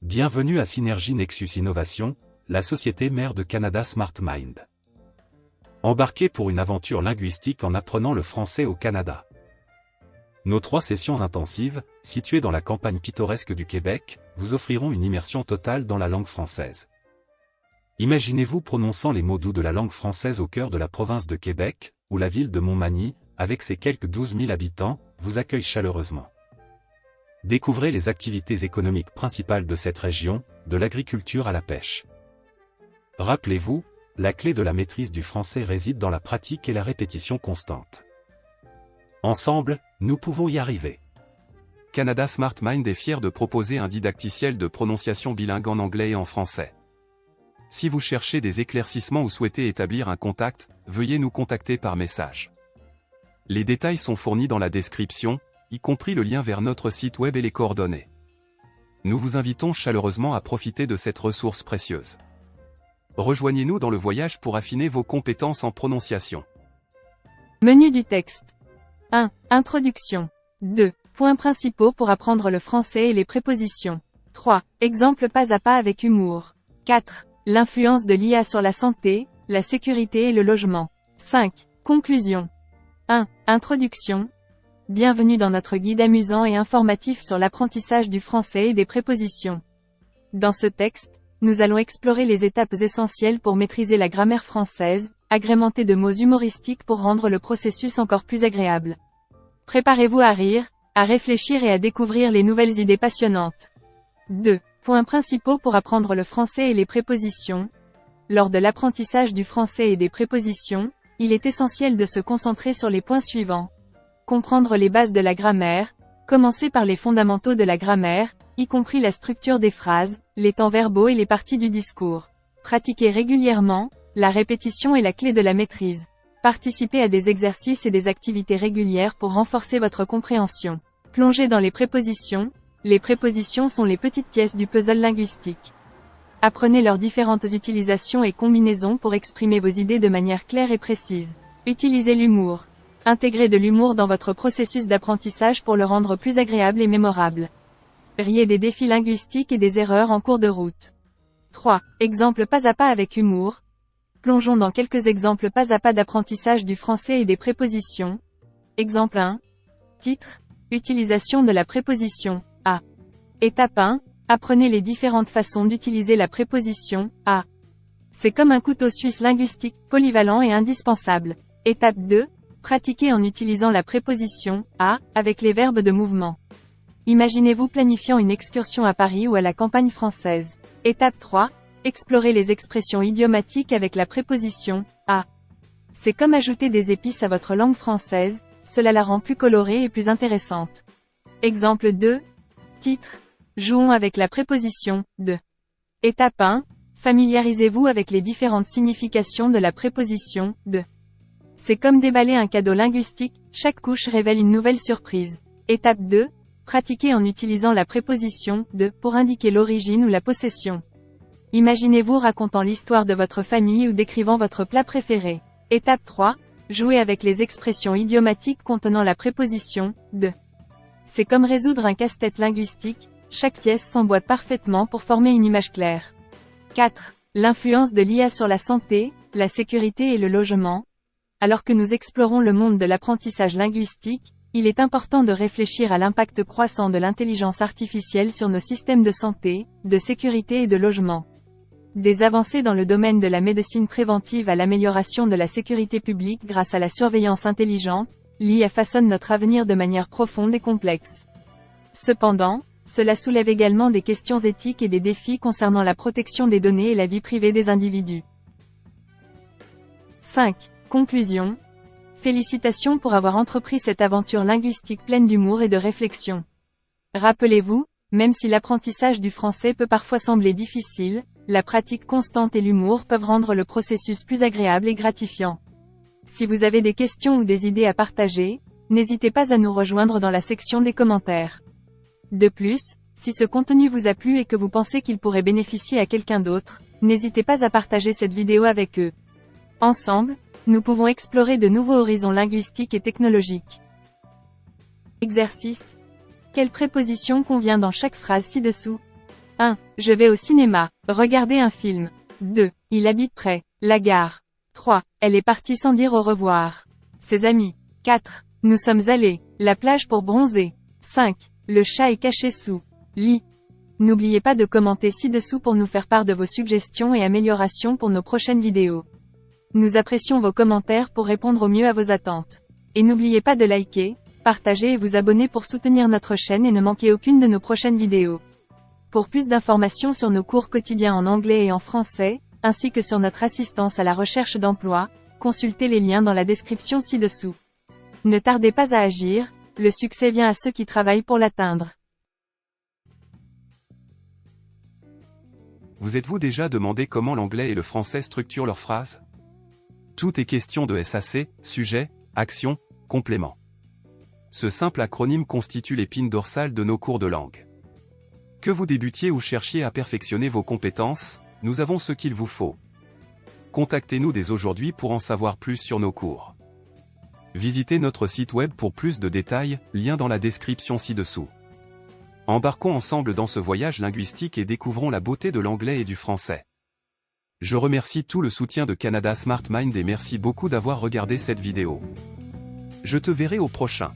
Bienvenue à Synergie Nexus Innovation, la société mère de Canada SmartMind. Embarquez pour une aventure linguistique en apprenant le français au Canada. Nos 3 sessions intensives, situées dans la campagne pittoresque du Québec, vous offriront une immersion totale dans la langue française. Imaginez-vous prononçant les mots doux de la langue française au cœur de la province de Québec, où la ville de Montmagny, avec ses quelques 12 000 habitants, vous accueille chaleureusement. Découvrez les activités économiques principales de cette région, de l'agriculture à la pêche. Rappelez-vous, la clé de la maîtrise du français réside dans la pratique et la répétition constante. Ensemble, nous pouvons y arriver. Canada SmartMind est fier de proposer un didacticiel de prononciation bilingue en anglais et en français. Si vous cherchez des éclaircissements ou souhaitez établir un contact, veuillez nous contacter par message. Les détails sont fournis dans la description, y compris le lien vers notre site web et les coordonnées. Nous vous invitons chaleureusement à profiter de cette ressource précieuse. Rejoignez-nous dans le voyage pour affiner vos compétences en prononciation. Menu du texte. 1. Introduction. 2. Points principaux pour apprendre le français et les prépositions. 3. Exemple pas à pas avec humour. 4. L'influence de l'IA sur la santé, la sécurité et le logement. 5. Conclusion. 1. Introduction. Bienvenue dans notre guide amusant et informatif sur l'apprentissage du français et des prépositions. Dans ce texte, nous allons explorer les étapes essentielles pour maîtriser la grammaire française, agrémentée de mots humoristiques pour rendre le processus encore plus agréable. Préparez-vous à rire, à réfléchir et à découvrir les nouvelles idées passionnantes. 2. Points principaux pour apprendre le français et les prépositions. Lors de l'apprentissage du français et des prépositions, il est essentiel de se concentrer sur les points suivants. Comprendre les bases de la grammaire, commencer par les fondamentaux de la grammaire, y compris la structure des phrases, les temps verbaux et les parties du discours. Pratiquer régulièrement, la répétition est la clé de la maîtrise. Participez à des exercices et des activités régulières pour renforcer votre compréhension. Plongez dans les prépositions. Les prépositions sont les petites pièces du puzzle linguistique. Apprenez leurs différentes utilisations et combinaisons pour exprimer vos idées de manière claire et précise. Utilisez l'humour. Intégrez de l'humour dans votre processus d'apprentissage pour le rendre plus agréable et mémorable. Riez des défis linguistiques et des erreurs en cours de route. 3. Exemple pas à pas avec humour. Plongeons dans quelques exemples pas à pas d'apprentissage du français et des prépositions. Exemple 1. Titre. Utilisation de la préposition à. Étape 1. Apprenez les différentes façons d'utiliser la préposition à. C'est comme un couteau suisse linguistique, polyvalent et indispensable. Étape 2. Pratiquez en utilisant la préposition à avec les verbes de mouvement. Imaginez-vous planifiant une excursion à Paris ou à la campagne française. Étape 3. Explorez les expressions idiomatiques avec la préposition à. C'est comme ajouter des épices à votre langue française, cela la rend plus colorée et plus intéressante. Exemple 2. Titre. Jouons avec la préposition de. Étape 1. Familiarisez-vous avec les différentes significations de la préposition de. C'est comme déballer un cadeau linguistique, chaque couche révèle une nouvelle surprise. Étape 2. Pratiquez en utilisant la préposition de pour indiquer l'origine ou la possession. Imaginez-vous racontant l'histoire de votre famille ou décrivant votre plat préféré. Étape 3. Jouez avec les expressions idiomatiques contenant la préposition de. C'est comme résoudre un casse-tête linguistique, chaque pièce s'emboîte parfaitement pour former une image claire. 4. L'influence de l'IA sur la santé, la sécurité et le logement. Alors que nous explorons le monde de l'apprentissage linguistique, il est important de réfléchir à l'impact croissant de l'intelligence artificielle sur nos systèmes de santé, de sécurité et de logement. Des avancées dans le domaine de la médecine préventive à l'amélioration de la sécurité publique grâce à la surveillance intelligente, l'IA façonne notre avenir de manière profonde et complexe. Cependant, cela soulève également des questions éthiques et des défis concernant la protection des données et la vie privée des individus. 5. Conclusion. Félicitations pour avoir entrepris cette aventure linguistique pleine d'humour et de réflexion. Rappelez-vous, même si l'apprentissage du français peut parfois sembler difficile, la pratique constante et l'humour peuvent rendre le processus plus agréable et gratifiant. Si vous avez des questions ou des idées à partager, n'hésitez pas à nous rejoindre dans la section des commentaires. De plus, si ce contenu vous a plu et que vous pensez qu'il pourrait bénéficier à quelqu'un d'autre, n'hésitez pas à partager cette vidéo avec eux. Ensemble, nous pouvons explorer de nouveaux horizons linguistiques et technologiques. Exercice. Quelle préposition convient dans chaque phrase ci-dessous? 1. Je vais au cinéma, regarder un film. 2. Il habite près, la gare. 3. Elle est partie sans dire au revoir. Ses amis. 4. Nous sommes allés, la plage pour bronzer. 5. Le chat est caché sous lit. N'oubliez pas de commenter ci-dessous pour nous faire part de vos suggestions et améliorations pour nos prochaines vidéos. Nous apprécions vos commentaires pour répondre au mieux à vos attentes. Et n'oubliez pas de liker, partager et vous abonner pour soutenir notre chaîne et ne manquer aucune de nos prochaines vidéos. Pour plus d'informations sur nos cours quotidiens en anglais et en français, ainsi que sur notre assistance à la recherche d'emploi, consultez les liens dans la description ci-dessous. Ne tardez pas à agir, le succès vient à ceux qui travaillent pour l'atteindre. Vous êtes-vous déjà demandé comment l'anglais et le français structurent leurs phrases? Tout est question de SAC, sujet, action, complément. Ce simple acronyme constitue l'épine dorsale de nos cours de langue. Que vous débutiez ou cherchiez à perfectionner vos compétences, nous avons ce qu'il vous faut. Contactez-nous dès aujourd'hui pour en savoir plus sur nos cours. Visitez notre site web pour plus de détails, lien dans la description ci-dessous. Embarquons ensemble dans ce voyage linguistique et découvrons la beauté de l'anglais et du français. Je remercie tout le soutien de Canada Smart Mind et merci beaucoup d'avoir regardé cette vidéo. Je te verrai au prochain.